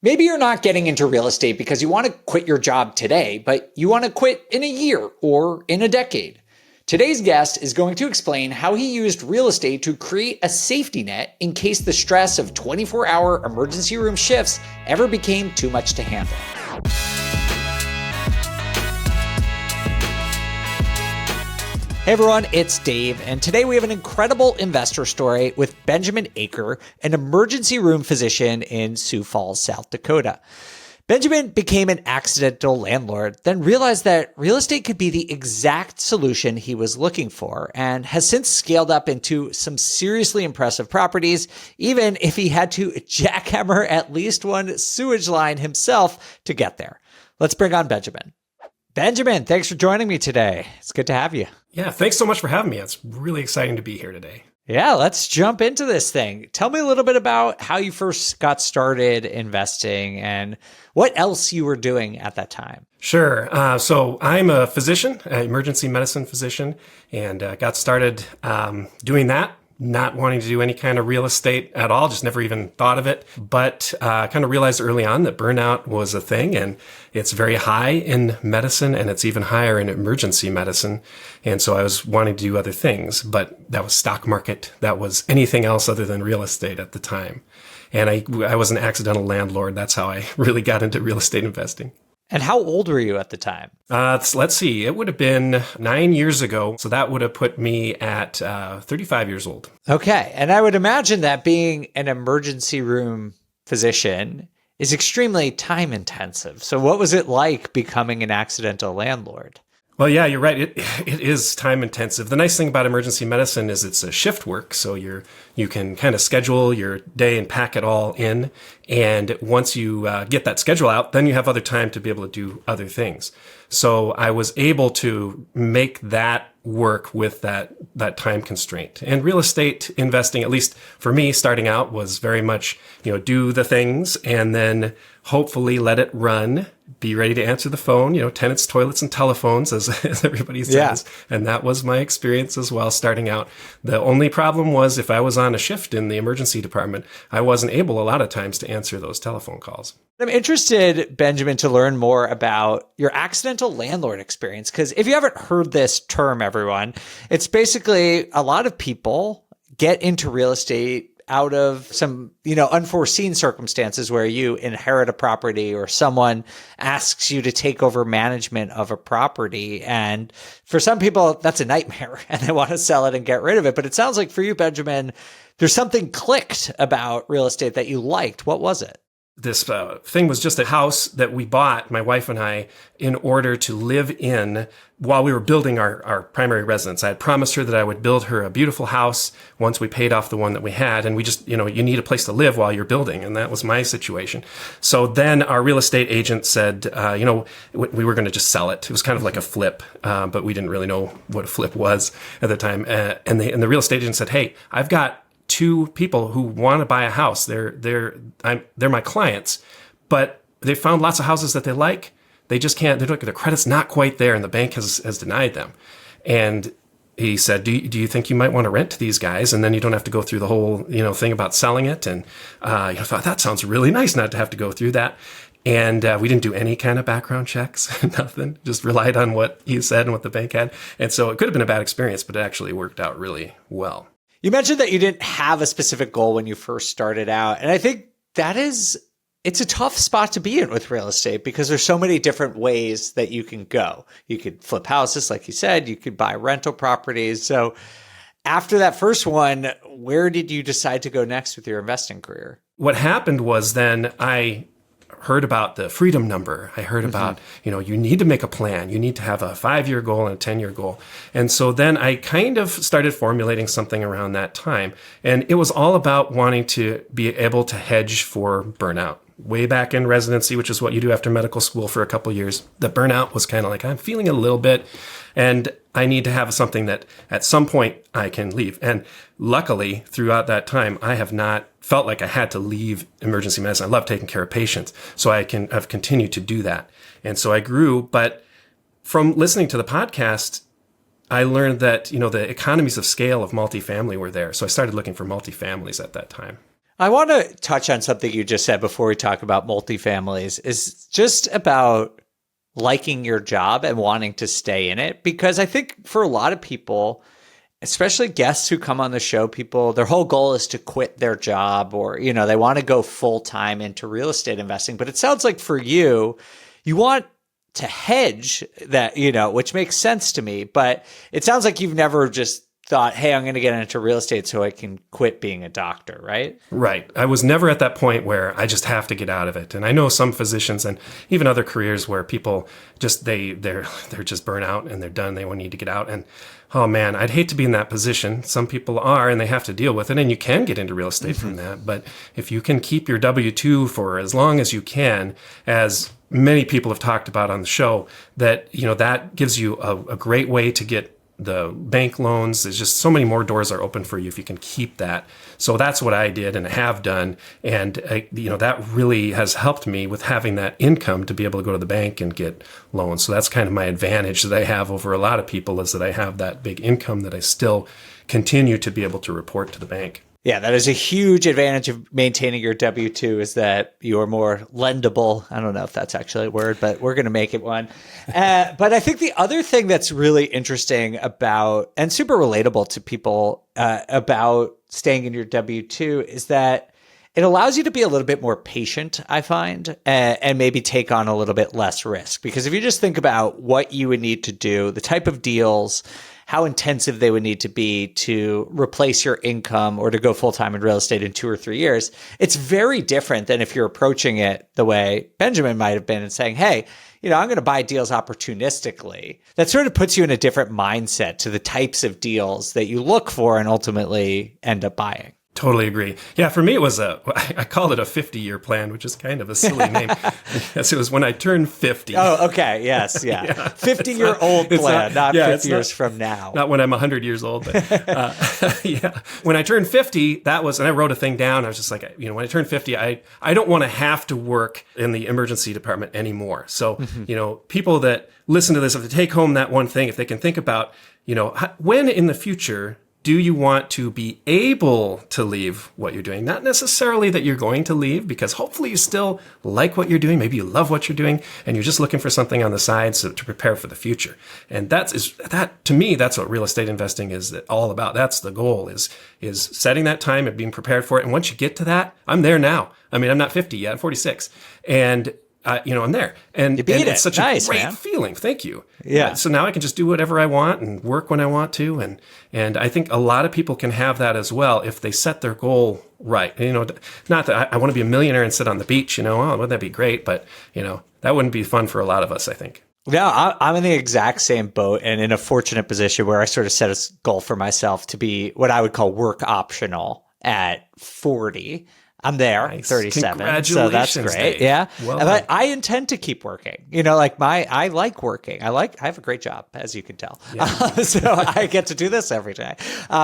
Maybe you're not getting into real estate because you want to quit your job today, but you want to quit in a year or in a decade. Today's guest is going to explain how he used real estate to create a safety net in case the stress of 24-hour emergency room shifts ever became too much to handle. Hey everyone, it's Dave, and today we have an incredible investor story with Benjamin Aaker, an emergency room physician in Sioux Falls, South Dakota. Benjamin became an accidental landlord, then realized that real estate could be the exact solution he was looking for, and has since scaled up into some seriously impressive properties, even if he had to jackhammer at least one sewage line himself to get there. Let's bring on Benjamin. Benjamin, thanks for joining me today. It's good to have you. Yeah, thanks so much for having me. It's really exciting to be here today. Yeah, let's jump into this thing. Tell me a little bit about how you first got started investing and what else you were doing at that time. Sure. So I'm a physician, an emergency medicine physician, and got started doing that. Not wanting to do any kind of real estate at all, just never even thought of it, but kind of realized early on that burnout was a thing, and it's very high in medicine, and it's even higher in emergency medicine. And so I was wanting to do other things, but that was stock market. That was anything else other than real estate at the time. And I was an accidental landlord. That's how I really got into real estate investing. And how old were you at the time? Let's see. It would have been 9 years ago. So that would have put me at 35 years old. Okay. And I would imagine that being an emergency room physician is extremely time intensive. So what was it like becoming an accidental landlord? Well, yeah, you're right. It is time intensive. The nice thing about emergency medicine is it's a shift work. So you can kind of schedule your day and pack it all in. And once you get that schedule out, then you have other time to be able to do other things. So I was able to make that work with that time constraint. And real estate investing, at least for me, starting out was very much, do the things and then hopefully let it run. Be ready to answer the phone, tenants, toilets, and telephones, as everybody says. Yeah. And that was my experience as well, starting out. The only problem was if I was on a shift in the emergency department, I wasn't able a lot of times to answer those telephone calls. I'm interested, Benjamin, to learn more about your accidental landlord experience, because if you haven't heard this term, everyone, it's basically a lot of people get into real estate out of some, unforeseen circumstances where you inherit a property or someone asks you to take over management of a property. And for some people, that's a nightmare and they want to sell it and get rid of it. But it sounds like for you, Benjamin, there's something clicked about real estate that you liked. What was it? This thing was just a house that we bought, my wife and I, in order to live in while we were building our primary residence. I had promised her that I would build her a beautiful house once we paid off the one that we had. And we just, you need a place to live while you're building. And that was my situation. So then our real estate agent said, we were going to just sell it. It was kind of like a flip, but we didn't really know what a flip was at the time. And the real estate agent said, hey, I've got two people who want to buy a house. They're my clients, but they found lots of houses that they like. They just can't. Their credit's not quite there, and the bank has denied them. And he said, "Do you think you might want to rent to these guys, and then you don't have to go through the whole thing about selling it?" And I thought that sounds really nice not to have to go through that. And we didn't do any kind of background checks, nothing. Just relied on what he said and what the bank had. And so it could have been a bad experience, but it actually worked out really well. You mentioned that you didn't have a specific goal when you first started out. And I think it's a tough spot to be in with real estate because there's so many different ways that you can go. You could flip houses, like you said, you could buy rental properties. So after that first one, where did you decide to go next with your investing career? What happened was then I heard about the freedom number. I heard about, you need to make a plan. You need to have a 5-year goal and a 10-year goal. And so then I kind of started formulating something around that time. And it was all about wanting to be able to hedge for burnout. Way back in residency, which is what you do after medical school for a couple of years, the burnout was kind of like, I'm feeling a little bit and I need to have something that at some point I can leave. And luckily, throughout that time, I have not felt like I had to leave emergency medicine. I love taking care of patients. So I've continued to do that. And so I grew. But from listening to the podcast, I learned that, the economies of scale of multifamily were there. So I started looking for multifamilies at that time. I want to touch on something you just said before we talk about multifamilies, is just about liking your job and wanting to stay in it. Because I think for a lot of people, especially guests who come on the show, people, their whole goal is to quit their job, or, they want to go full time into real estate investing. But it sounds like for you, you want to hedge that, which makes sense to me. But it sounds like you've never just thought, hey, I'm going to get into real estate so I can quit being a doctor, right? Right. I was never at that point where I just have to get out of it. And I know some physicians and even other careers where people just, they're just burnout and they're done. They need to get out. And oh man, I'd hate to be in that position. Some people are, and they have to deal with it. And you can get into real estate from that. But if you can keep your W-2 for as long as you can, as many people have talked about on the show, that, that gives you a great way to get the bank loans. There's just so many more doors are open for you if you can keep that. So that's what I did and have done. And, that really has helped me with having that income to be able to go to the bank and get loans. So that's kind of my advantage that I have over a lot of people, is that I have that big income that I still continue to be able to report to the bank. Yeah, that is a huge advantage of maintaining your W-2, is that you're more lendable. I don't know if that's actually a word, but we're going to make it one. But I think the other thing that's really interesting about, and super relatable to people about staying in your W-2, is that it allows you to be a little bit more patient, I find, and maybe take on a little bit less risk. Because if you just think about what you would need to do, the type of deals, how intensive they would need to be to replace your income or to go full-time in real estate in 2 or 3 years, it's very different than if you're approaching it the way Benjamin might have been and saying, hey, I'm going to buy deals opportunistically. That sort of puts you in a different mindset to the types of deals that you look for and ultimately end up buying. Totally agree. Yeah, for me, it was I called it a 50-year plan, which is kind of a silly name. Yes, it was when I turned 50. Oh, okay. Yes, yeah. 50-year-old plan, not 50 years from now. Not when I'm 100 years old. But, yeah. When I turned 50, that was, and I wrote a thing down. I was just like, when I turned 50, I don't want to have to work in the emergency department anymore. So, people that listen to this, if they take home that one thing, if they can think about, when in the future do you want to be able to leave what you're doing? Not necessarily that you're going to leave, because hopefully you still like what you're doing. Maybe you love what you're doing and you're just looking for something on the side to prepare for the future. And to me, that's what real estate investing is all about. That's the goal, is setting that time and being prepared for it. And once you get to that, I'm there now. I mean, I'm not 50 yet, I'm 46. And I'm there. And it's such a great feeling. Thank you. Yeah. So now I can just do whatever I want and work when I want to. And I think a lot of people can have that as well if they set their goal right. Not that I want to be a millionaire and sit on the beach, wouldn't that be great? But, that wouldn't be fun for a lot of us, I think. No, I'm in the exact same boat and in a fortunate position where I sort of set a goal for myself to be what I would call work optional at 40. I'm there, nice. 37, so that's great. Dave. Yeah, well, I intend to keep working. I like working. I have a great job, as you can tell. Yeah. So I get to do this every day.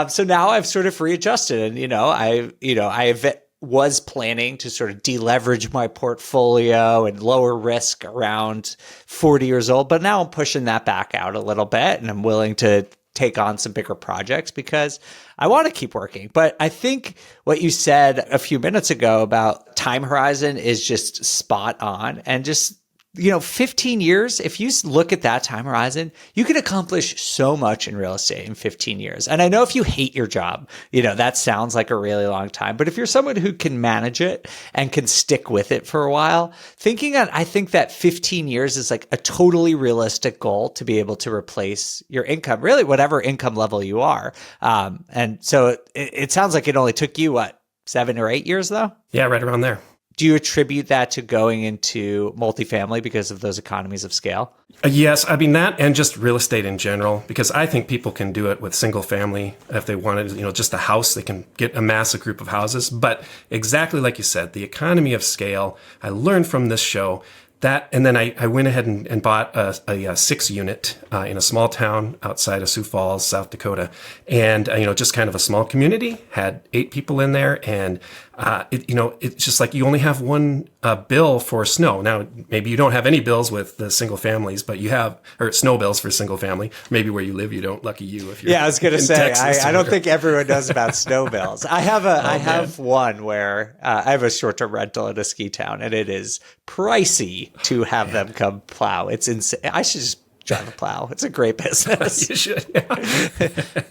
So now I've sort of readjusted, and I was planning to sort of deleverage my portfolio and lower risk around 40 years old, but now I'm pushing that back out a little bit, and I'm willing to take on some bigger projects because I want to keep working. But I think what you said a few minutes ago about time horizon is just spot on. And just, 15 years, if you look at that time horizon, you can accomplish so much in real estate in 15 years. And I know if you hate your job, that sounds like a really long time. But if you're someone who can manage it and can stick with it for a while, I think that 15 years is like a totally realistic goal to be able to replace your income, really whatever income level you are. And so it sounds like it only took you, 7 or 8 years though? Yeah, right around there. Do you attribute that to going into multifamily because of those economies of scale? Yes. I mean, that and just real estate in general, because I think people can do it with single family. If they wanted, just a house, they can amass a group of houses. But exactly like you said, the economy of scale, I learned from this show that, and then I went ahead and bought a 6-unit in a small town outside of Sioux Falls, South Dakota. And, just kind of a small community, had 8 people in there. And it's just like you only have one bill for snow. Now, maybe you don't have any bills with the single families, but you have, or snow bills for single family. Maybe where you live, you don't. Lucky you. If you're I was going to say, Texas I don't think everyone knows about snow bills. I have one where I have a short-term rental in a ski town, and it is pricey to have them come plow. It's insane. I should just drive a plow. It's a great business. You should. Yeah.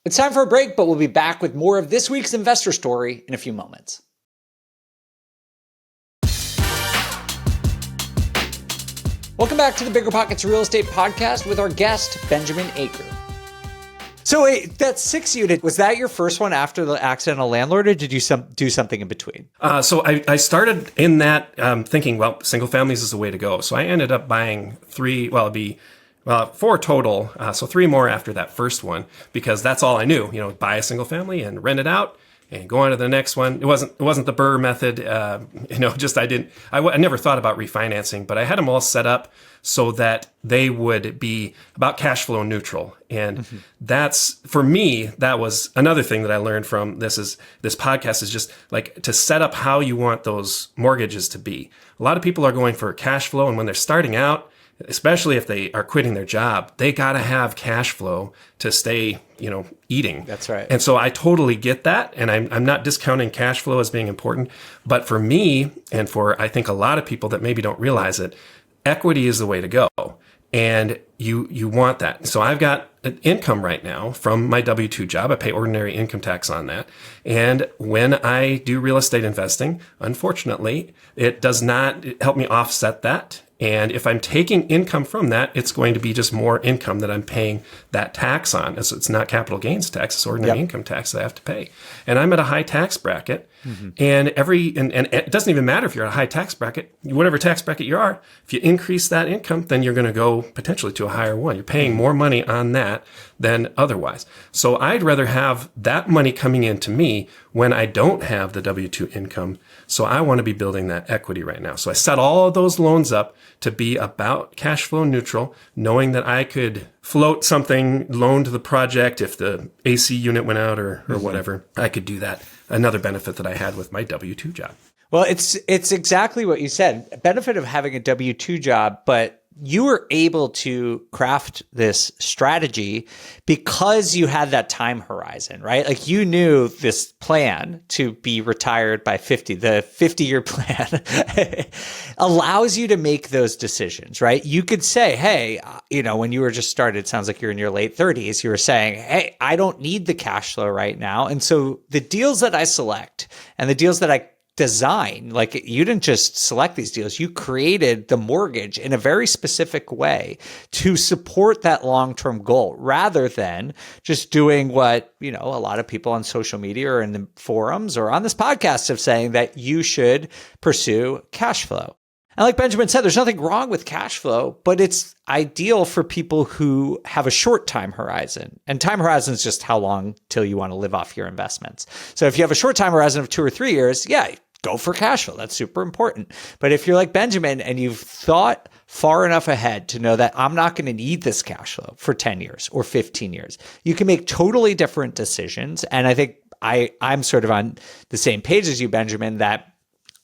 It's time for a break, but we'll be back with more of this week's investor story in a few moments. Welcome back to the BiggerPockets Real Estate Podcast with our guest, Benjamin Aaker. So wait, that 6 unit, was that your first one after the accidental landlord, or did you do something in between? So I started in that thinking, well, single families is the way to go. So I ended up buying four total, so three more after that first one, because that's all I knew. Buy a single family and rent it out, and go on to the next one. It wasn't the Burr method. I never thought about refinancing, but I had them all set up so that they would be about cash flow neutral. And that's, for me, that was another thing that I learned from this podcast is just like to set up how you want those mortgages to be. A lot of people are going for cash flow, and when they're starting out, especially if they are quitting their job, they got to have cash flow to stay, eating. That's right. And so I totally get that. And I'm not discounting cash flow as being important. But for me, and for I think a lot of people that maybe don't realize it, equity is the way to go. And you want that. So I've got an income right now from my W-2 job. I pay ordinary income tax on that. And when I do real estate investing, unfortunately, it does not help me offset that. And if I'm taking income from that, it's going to be just more income that I'm paying that tax on. So it's not capital gains tax, it's ordinary income tax that I have to pay. And I'm at a high tax bracket. And it doesn't even matter if you're at a high tax bracket, whatever tax bracket you are, if you increase that income, then you're going to go potentially to a higher one. You're paying more money on that than otherwise. So I'd rather have that money coming into me when I don't have the W-2 income. So I want to be building that equity right now. So I set all of those loans up to be about cash flow neutral, knowing that I could float something, loan to the project if the AC unit went out or whatever. I could do that. Another benefit that I had with my W-2 job. Well, it's exactly what you said. A benefit of having a W-2 job, but you were able to craft this strategy because you had that time horizon, right? Like you knew this plan to be retired by 50, the 50-year plan allows you to make those decisions, right? You could say, hey, when you were just started, it sounds like you're in your late 30s, you were saying, hey, I don't need the cash flow right now. And so the deals that I select and the deals that I design, like you didn't just select these deals, you created the mortgage in a very specific way to support that long-term goal rather than just doing what, a lot of people on social media or in the forums or on this podcast have saying that you should pursue cash flow. And like Benjamin said, there's nothing wrong with cash flow, but it's ideal for people who have a short time horizon. And time horizon is just how long till you want to live off your investments. So if you have a short time horizon of 2 or 3 years, go for cash flow. That's super important. But if you're like Benjamin and you've thought far enough ahead to know that I'm not going to need this cash flow for 10 years or 15 years, you can make totally different decisions. And I think I'm sort of on the same page as you, Benjamin, that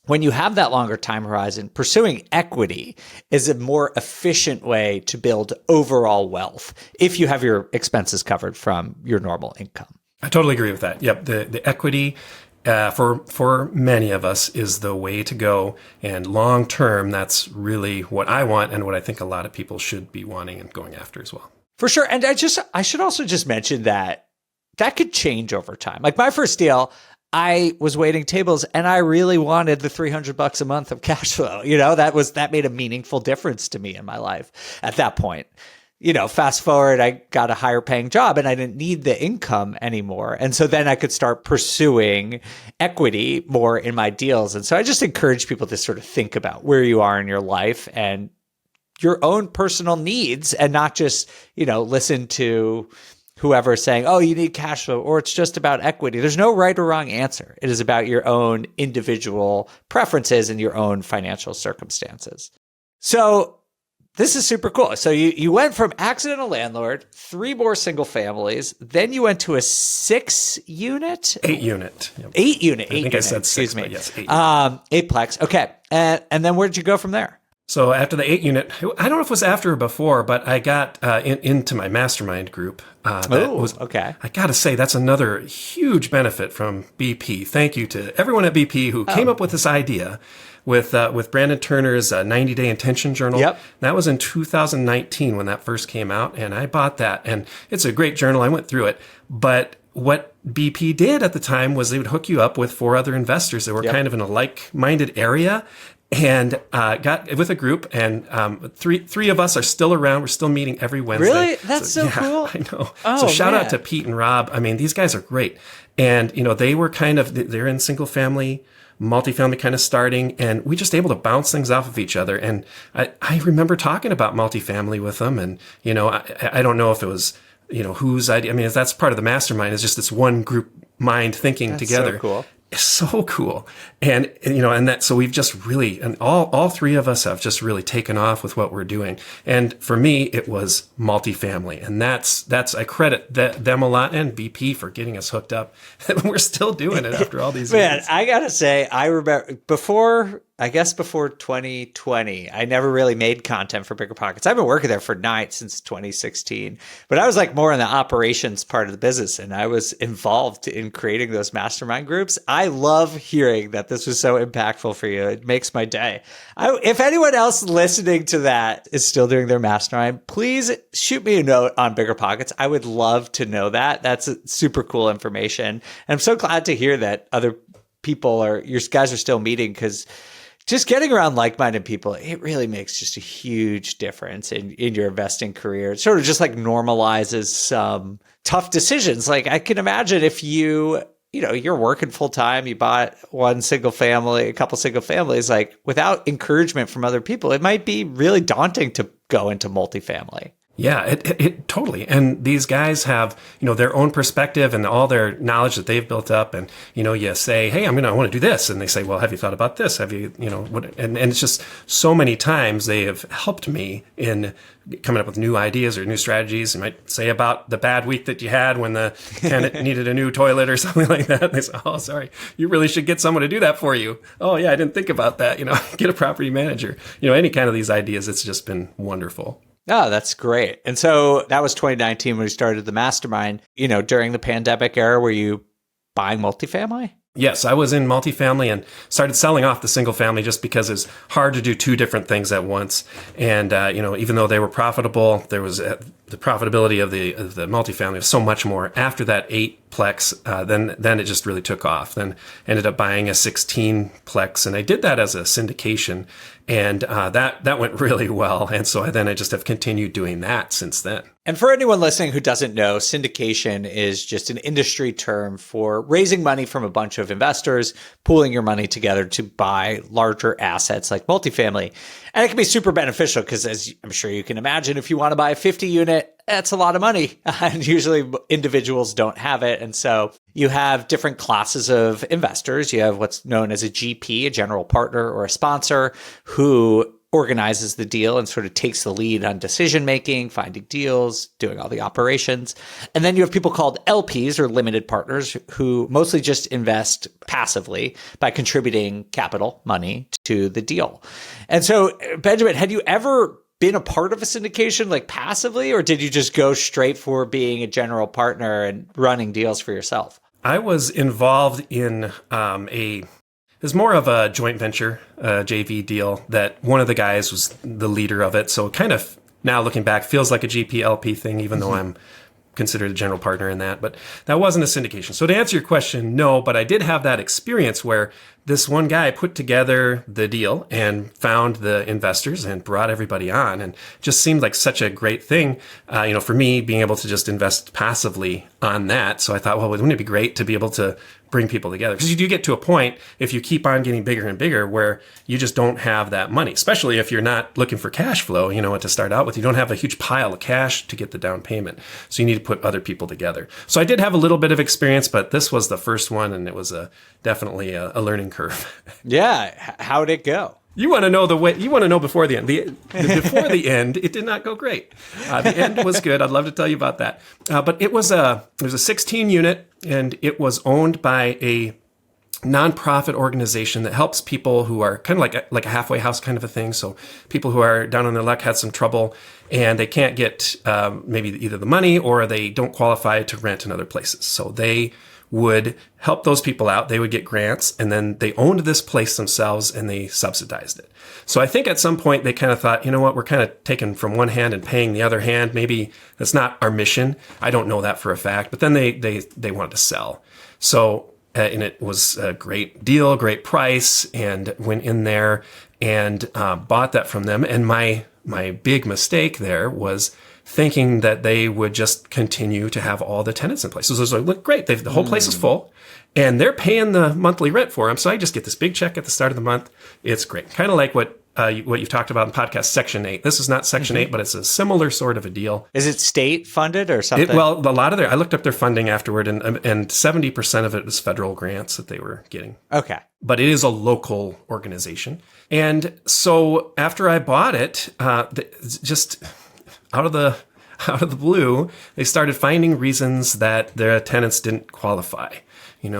when you have that longer time horizon, pursuing equity is a more efficient way to build overall wealth if you have your expenses covered from your normal income. I totally agree with that. Yep. The equity for many of us is the way to go. And long term, that's really what I want and what I think a lot of people should be wanting and going after as well. For sure. And I should also just mention that could change over time. Like my first deal, I was waiting tables and I really wanted the $300 a month of cash flow. That made a meaningful difference to me in my life at that point. Fast forward, I got a higher paying job and I didn't need the income anymore. And so then I could start pursuing equity more in my deals. And so I just encourage people to sort of think about where you are in your life and your own personal needs and not just, listen to whoever's saying, oh, you need cash flow, or it's just about equity. There's no right or wrong answer. It is about your own individual preferences and your own financial circumstances. So This is super cool. So you went from accidental landlord, 3 more single families, then you went to a 6-unit? 8-unit. Yep. 8-unit. I think I said 6, but yes, 8. 8-plex. Okay. And then where'd you go from there? So after the 8-unit, I don't know if it was after or before, but I got into my mastermind group. Okay. I got to say, that's another huge benefit from BP. Thank you to everyone at BP who came up with this idea with Brandon Turner's 90-Day Intention Journal. Yep. That was in 2019 when that first came out, and I bought that. And it's a great journal. I went through it. But what BP did at the time was they would hook you up with 4 other investors that were kind of in a like-minded area. And got with a group, and three of us are still around. We're still meeting every Wednesday. Really? That's so cool. I know. Oh, so shout man. out to Pete and Rob. I mean, these guys are great. And, they were they're in single family, multifamily kind of starting, and we just able to bounce things off of each other. And I remember talking about multifamily with them, and, I don't know if it was, whose idea. I mean, that's part of the mastermind, is just this one group mind thinking together. So cool. It's so cool. And so we've just really, and all 3 of us have just really taken off with what we're doing. And for me, it was multifamily. And that's I credit them a lot, and BP for getting us hooked up. We're still doing it after all these Man, years. I gotta say, I remember before 2020, I never really made content for BiggerPockets. I've been working there since 2016, but I was like more in the operations part of the business, and I was involved in creating those mastermind groups. I love hearing that this was so impactful for you. It makes my day. If anyone else listening to that is still doing their mastermind, please shoot me a note on BiggerPockets. I would love to know that. That's super cool information. And I'm so glad to hear that other people your guys are still meeting, because just getting around like-minded people, it really makes just a huge difference in your investing career. It sort of just like normalizes some tough decisions. Like I can imagine if you're working full time, you bought a couple single families, like without encouragement from other people, it might be really daunting to go into multifamily. Yeah, it totally. And these guys have, their own perspective and all their knowledge that they've built up. And, you say, hey, I want to do this. And they say, well, have you thought about this? Have you, what? And it's just so many times they have helped me in coming up with new ideas or new strategies. You might say about the bad week that you had when the tenant needed a new toilet or something like that. And they say, oh, sorry, you really should get someone to do that for you. Oh, yeah, I didn't think about that. Get a property manager. Any kind of these ideas. It's just been wonderful. Oh, that's great. And so that was 2019 when we started the mastermind. During the pandemic era, were you buying multifamily? Yes, I was in multifamily and started selling off the single family just because it's hard to do 2 different things at once. And, even though they were profitable, there was the profitability of the multifamily was so much more. After that 8-plex, then it just really took off. Then ended up buying a 16-plex, and I did that as a syndication. And that went really well. And so I just have continued doing that since then. And for anyone listening who doesn't know, syndication is just an industry term for raising money from a bunch of investors, pooling your money together to buy larger assets like multifamily. And it can be super beneficial because, as I'm sure you can imagine, if you want to buy a 50-unit, that's a lot of money. And usually individuals don't have it. And so you have different classes of investors. You have what's known as a GP, a general partner, or a sponsor, who organizes the deal and sort of takes the lead on decision making, finding deals, doing all the operations. And then you have people called LPs, or limited partners, who mostly just invest passively by contributing capital money to the deal. And so, Benjamin, had you ever been a part of a syndication like passively, or did you just go straight for being a general partner and running deals for yourself? I was involved in it was more of a joint venture, JV deal, that one of the guys was the leader of it. So kind of now looking back, feels like a GP LP thing, even though I'm considered a general partner in that. But that wasn't a syndication. So to answer your question, no, but I did have that experience where this one guy put together the deal and found the investors and brought everybody on, and just seemed like such a great thing, for me, being able to just invest passively on that. So I thought, well, wouldn't it be great to be able to bring people together? Because you do get to a point, if you keep on getting bigger and bigger, where you just don't have that money, especially if you're not looking for cash flow, to start out with. You don't have a huge pile of cash to get the down payment. So you need to put other people together. So I did have a little bit of experience, but this was the first one, and it was definitely a learning curve. Yeah. How'd it go? You want to know the way? You want to know before the end? Before the end, it did not go great. The end was good. I'd love to tell you about that. But it was a 16 unit, and it was owned by a nonprofit organization that helps people who are kind of like a halfway house kind of a thing. So people who are down on their luck had some trouble, and they can't get maybe either the money or they don't qualify to rent in other places. So they would help those people out. They would get grants, and then they owned this place themselves and they subsidized it. So I think at some point they kind of thought, you know what, we're kind of taking from one hand and paying the other hand. Maybe that's not our mission. I don't know that for a fact, but then they wanted to sell. So, and it was a great deal, great price, and went in there and bought that from them. And my big mistake there was thinking that they would just continue to have all the tenants in place. So it was like, look, great. The whole place is full and they're paying the monthly rent for them. So I just get this big check at the start of the month. It's great. Kind of like what you've talked about in the podcast, Section 8. This is not Section 8, but it's a similar sort of a deal. Is it state funded or something? Well, a lot of I looked up their funding afterward, and 70% of it was federal grants that they were getting. Okay. But it is a local organization. And so after I bought it, just out of the blue, they started finding reasons that their tenants didn't qualify.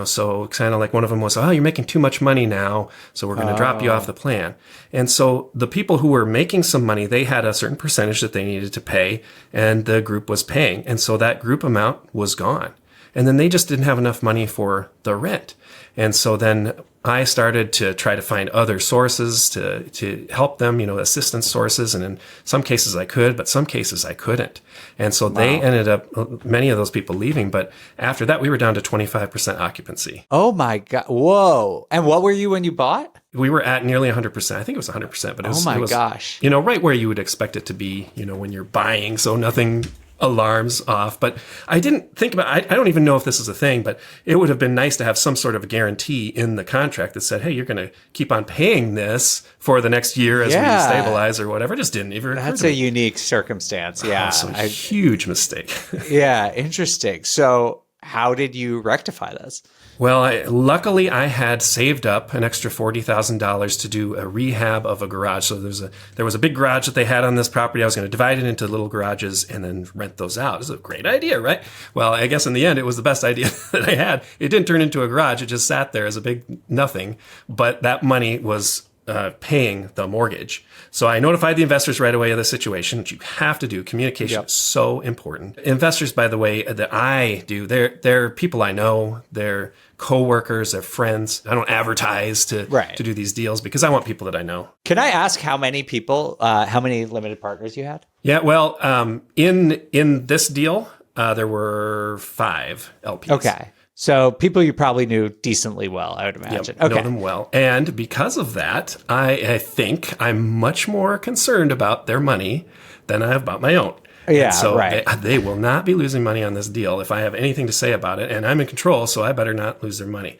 So kind of like one of them was, oh, you're making too much money now, so we're going to drop you off the plan. And so the people who were making some money, they had a certain percentage that they needed to pay, and the group was paying. And so that group amount was gone. And then they just didn't have enough money for the rent. And so then I started to try to find other sources to help them, assistance sources. And in some cases I could, but some cases I couldn't. And so they ended up, many of those people leaving. But after that, we were down to 25% occupancy. Oh my God. Whoa. And what were you when you bought? We were at nearly 100%. I think it was 100%, but it was, gosh. Right where you would expect it to be, when you're buying. So nothing alarms off. But I didn't think about, I don't even know if this is a thing, but it would have been nice to have some sort of a guarantee in the contract that said, hey, you're going to keep on paying this for the next year as we stabilize or whatever. It just didn't even occur to me. That's a unique circumstance. Yeah. So a huge mistake. Yeah. Interesting. So how did you rectify this? Well, luckily I had saved up an extra $40,000 to do a rehab of a garage. So there was a big garage that they had on this property. I was going to divide it into little garages and then rent those out. It was a great idea, right? Well, I guess in the end, it was the best idea that I had. It didn't turn into a garage. It just sat there as a big nothing. But that money was paying the mortgage. So I notified the investors right away of the situation, which you have to do. Communication is so important. Investors, by the way, that I do, they're people I know, they're coworkers, they're friends. I don't advertise to do these deals because I want people that I know. Can I ask how many people, how many limited partners you had? Yeah, well, in this deal, there were 5 LPs. Okay. So people you probably knew decently well, I would imagine. Yep, know them well. And because of that, I think I'm much more concerned about their money than I have about my own. Yeah, and so right. They will not be losing money on this deal if I have anything to say about it. And I'm in control, so I better not lose their money.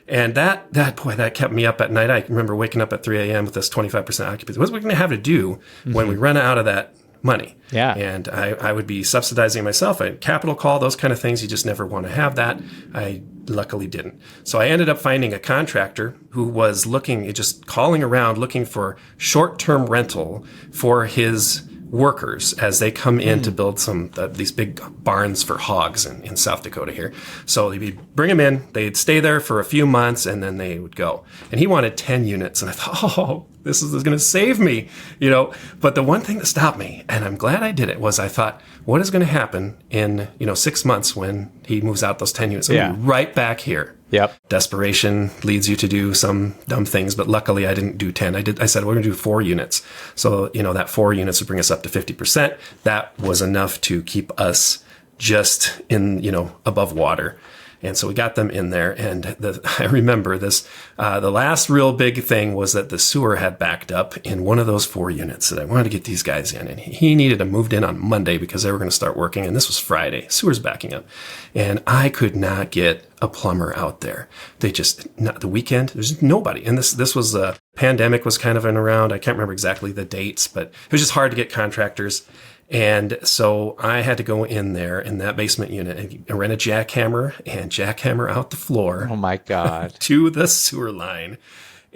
And that kept me up at night. I remember waking up at 3 a.m. with this 25% occupancy. What are we going to have to do when we run out of that money? Yeah. And I would be subsidizing myself. I had capital call, those kind of things. You just never want to have that. I luckily didn't. So I ended up finding a contractor who was just calling around looking for short-term rental for his workers as they come in to build some these big barns for hogs in South Dakota here. So they'd bring them in, they'd stay there for a few months, and then they would go. And he wanted 10 units. And I thought, oh, this is going to save me, But the one thing that stopped me, and I'm glad I did it, was I thought, what is going to happen in 6 months when he moves out those 10 units? I'm gonna be right back here. Yep. Desperation leads you to do some dumb things, but luckily I didn't do 10. I said, we're going to do 4 units. So, that 4 units would bring us up to 50%. That was enough to keep us just in, above water. And so we got them in there. And I remember this, the last real big thing was that the sewer had backed up in one of those 4 units that I wanted to get these guys in. And he needed to move in on Monday because they were going to start working. And this was Friday. Sewer's backing up. And I could not get a plumber out there. They just, not the weekend, there's nobody. And this was a pandemic was kind of in around. I can't remember exactly the dates, but it was just hard to get contractors. And so I had to go in there in that basement unit and rent a jackhammer out the floor. Oh my God. To the sewer line.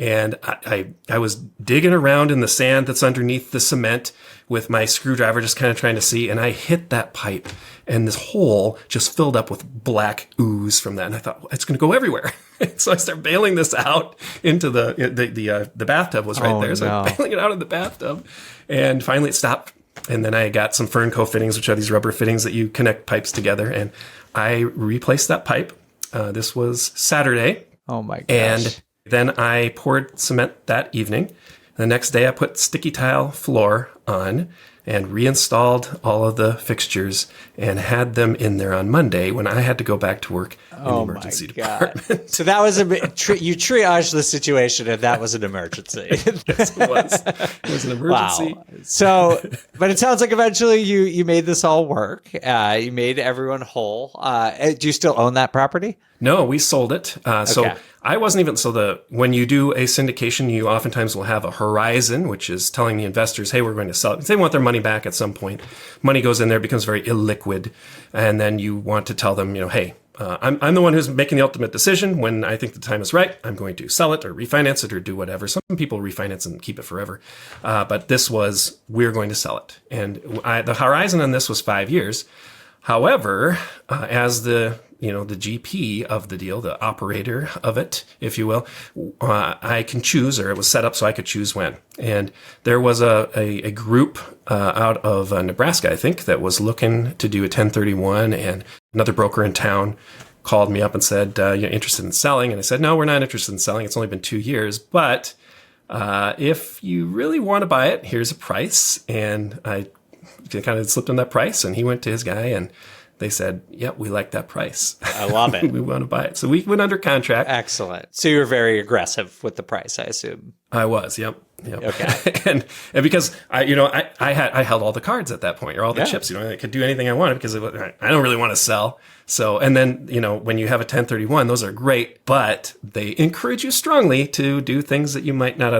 And I was digging around in the sand that's underneath the cement with my screwdriver, just kind of trying to see. And I hit that pipe, and this hole just filled up with black ooze from that. And I thought, well, it's going to go everywhere. So I start bailing this out into the bathtub was right there. So I'm bailing it out of the bathtub, and finally it stopped. And then I got some Fernco fittings, which are these rubber fittings that you connect pipes together. And I replaced that pipe. This was Saturday. Oh my gosh. And then I poured cement that evening. The next day I put sticky tile floor on and reinstalled all of the fixtures and had them in there on Monday when I had to go back to work in the emergency department. So that was you triaged the situation, and that was an emergency. Yes, it was. It was an emergency. Wow. So, but it sounds like eventually you made this all work. You made everyone whole. Do you still own that property? No, we sold it. So Okay. I wasn't even, when you do a syndication, you oftentimes will have a horizon, which is telling the investors, hey, we're going to sell it. They want their money back at some point. Money goes in there, becomes very illiquid. And then you want to tell them, hey, I'm the one who's making the ultimate decision. When I think the time is right, I'm going to sell it or refinance it or do whatever. Some people refinance and keep it forever. But this was, we're going to sell it. And the horizon on this was 5 years. However, as the GP of the deal, the operator of it, if you will, I can choose, or it was set up so I could choose when. And there was a group out of Nebraska, I think, that was looking to do a 1031, and another broker in town called me up and said, you're interested in selling? And I said, no, we're not interested in selling. It's only been 2 years, but if you really want to buy it, here's a price. And I kind of slipped on that price, and he went to his guy, and they said, yep, we like that price. I love it. We want to buy it. So we went under contract. Excellent. So you were very aggressive with the price, I assume. I was, yep. Okay. and because I held all the cards at that point, or all the chips. I could do anything I wanted because I don't really want to sell. So, and then when you have a 1031, those are great, but they encourage you strongly to do things that you might not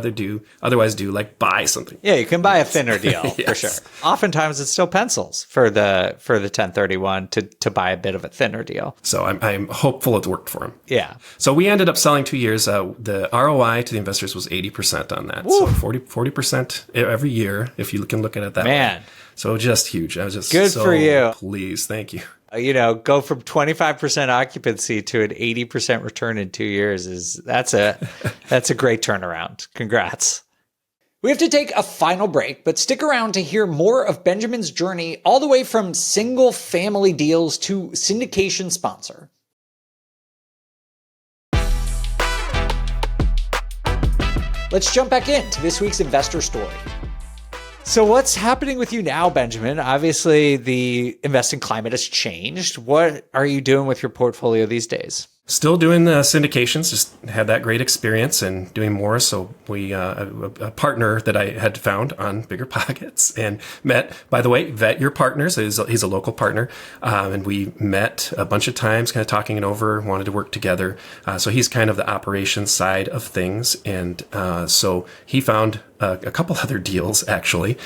otherwise do, like buy something. Yeah, you can buy a thinner deal Yes. for sure. Oftentimes, it's still pencils for the 1031 to buy a bit of a thinner deal. So I'm hopeful it worked for him. Yeah. So we ended up selling 2 years. The ROI to the investors was 80% on that. Woo. So 40% every year, if you can look at it that way. So just huge. I was just good for you. Pleased. Thank you. Go from 25% occupancy to an 80% return in 2 years that's a great turnaround. Congrats. We have to take a final break, but stick around to hear more of Benjamin's journey all the way from single family deals to syndication sponsor. Let's jump back into this week's investor story. So what's happening with you now, Benjamin? Obviously, the investing climate has changed. What are you doing with your portfolio these days? Still doing the syndications, just had that great experience and doing more. So we, a partner that I had found on BiggerPockets and met, by the way, vet your partners. He's a local partner. And we met a bunch of times, kind of talking it over, wanted to work together. So he's kind of the operations side of things. And so he found a couple other deals, actually.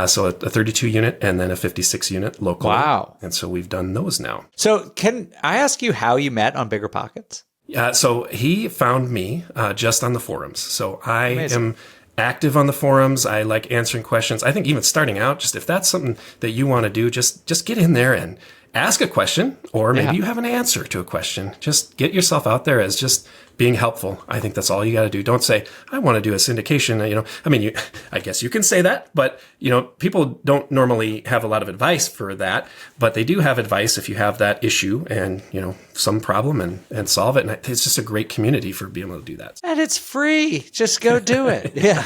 So a 32 unit and then a 56 unit locally. Wow. And so we've done those now. So can I ask you how you met on BiggerPockets? So he found me just on the forums. So I am active on the forums. I like answering questions. I think even starting out, just if that's something that you want to do, just get in there and ask a question, or maybe you have an answer to a question. Just get yourself out there as just being helpful. I think that's all you got to do. Don't say, I want to do a syndication. I guess you can say that, but people don't normally have a lot of advice for that, but they do have advice if you have that issue and, some problem and solve it. And it's just a great community for being able to do that. And it's free. Just go do it. Yeah.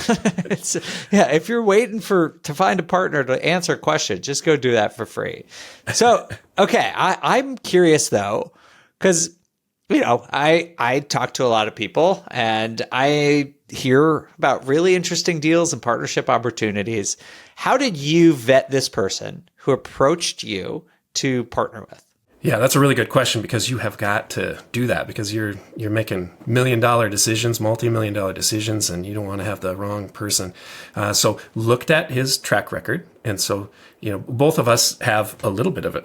If you're waiting to find a partner to answer a question, just go do that for free. So, okay. I'm curious though, because I talk to a lot of people and I hear about really interesting deals and partnership opportunities. How did you vet this person who approached you to partner with? Yeah, that's a really good question because you have got to do that because you're making $1 million decisions, multi-million-dollar decisions, and you don't want to have the wrong person. So looked at his track record, and so both of us had a little bit of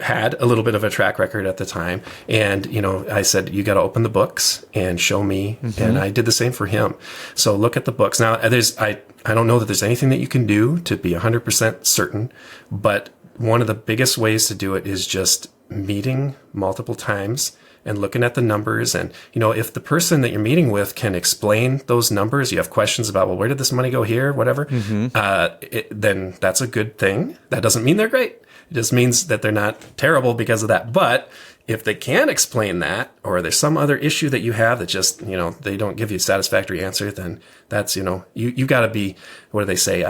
a track record at the time, and I said you got to open the books and show me, and I did the same for him. So look at the books. Now I don't know that there's anything that you can do to be 100% certain, but one of the biggest ways to do it is just meeting multiple times and looking at the numbers. And, if the person that you're meeting with can explain those numbers, you have questions about, well, where did this money go here, whatever, then that's a good thing. That doesn't mean they're great. It just means that they're not terrible because of that. But if they can explain that, or there's some other issue that you have that just, they don't give you a satisfactory answer, then that's, you got to be, what do they say,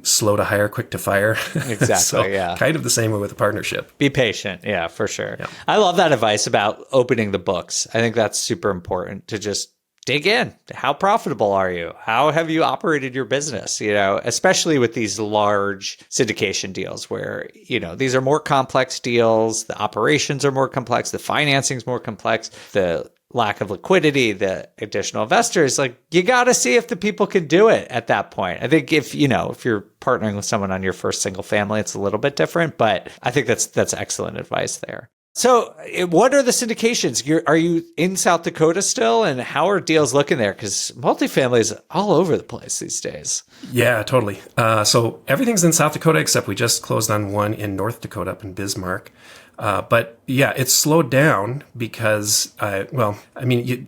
slow to hire, quick to fire. Exactly, so yeah. Kind of the same way with a partnership. Be patient. Yeah, for sure. Yeah. I love that advice about opening the books. I think that's super important to just dig in. How profitable are you? How have you operated your business? Especially with these large syndication deals where, these are more complex deals. The operations are more complex. The financing is more complex. The lack of liquidity, the additional investors, you got to see if the people can do it at that point. I think if you're partnering with someone on your first single family, it's a little bit different, but I think that's excellent advice there. So what are the syndications? Are you in South Dakota still? And how are deals looking there? Because multifamily is all over the place these days. Yeah, totally. So everything's in South Dakota, except we just closed on one in North Dakota up in Bismarck. But yeah, it's slowed down because,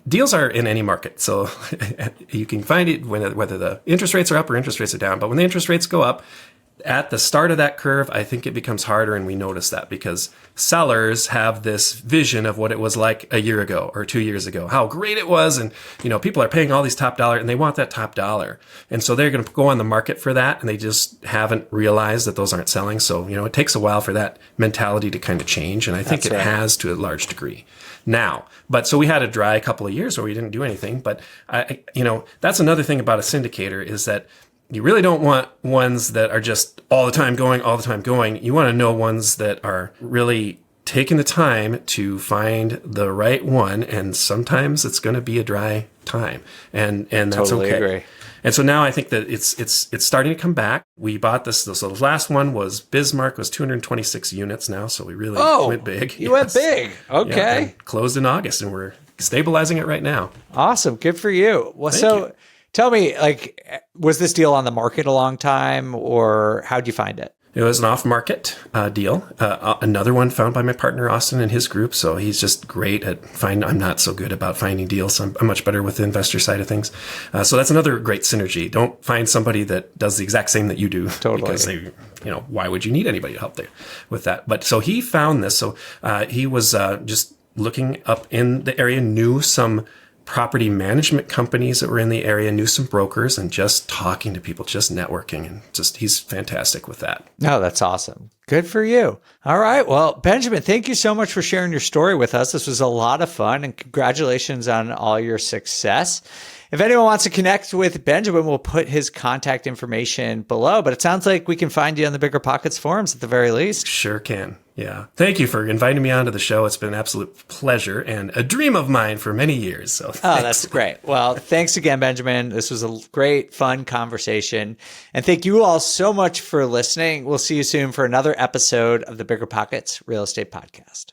deals are in any market. So you can find it whether the interest rates are up or interest rates are down. But when the interest rates go up, at the start of that curve, I think it becomes harder, and we notice that because sellers have this vision of what it was like a year ago or 2 years ago, how great it was, and people are paying all these top dollar, and they want that top dollar, and so they're going to go on the market for that, and they just haven't realized that those aren't selling. So it takes a while for that mentality to kind of change, and I think it has to a large degree now. But so we had a dry couple of years where we didn't do anything, but that's another thing about a syndicator is that you really don't want ones that are just all the time going. You want to know ones that are really taking the time to find the right one. And sometimes it's going to be a dry time, and that's totally okay. Agree. And so now I think that it's starting to come back. We bought this. So the last one was Bismarck, was 226 units now. So we really went big. You went big. Okay. Yeah, closed in August, and we're stabilizing it right now. Awesome. Good for you. Well, Thank you. Tell me, was this deal on the market a long time, or how'd you find it? It was an off-market deal. Another one found by my partner, Austin, and his group. So he's just great at I'm not so good about finding deals. I'm much better with the investor side of things. So that's another great synergy. Don't find somebody that does the exact same that you do. Totally. Because why would you need anybody to help there with that? But so he found this. So he was just looking up in the area, knew some property management companies that were in the area, knew some brokers, and just talking to people, just networking. And he's fantastic with that. Oh, that's awesome. Good for you. All right. Well, Benjamin, thank you so much for sharing your story with us. This was a lot of fun, and congratulations on all your success. If anyone wants to connect with Benjamin, we'll put his contact information below, but it sounds like we can find you on the BiggerPockets forums at the very least. Sure can. Yeah. Thank you for inviting me onto the show. It's been an absolute pleasure and a dream of mine for many years. So that's great. Well, thanks again, Benjamin. This was a great, fun conversation. And thank you all so much for listening. We'll see you soon for another episode of the BiggerPockets Real Estate Podcast.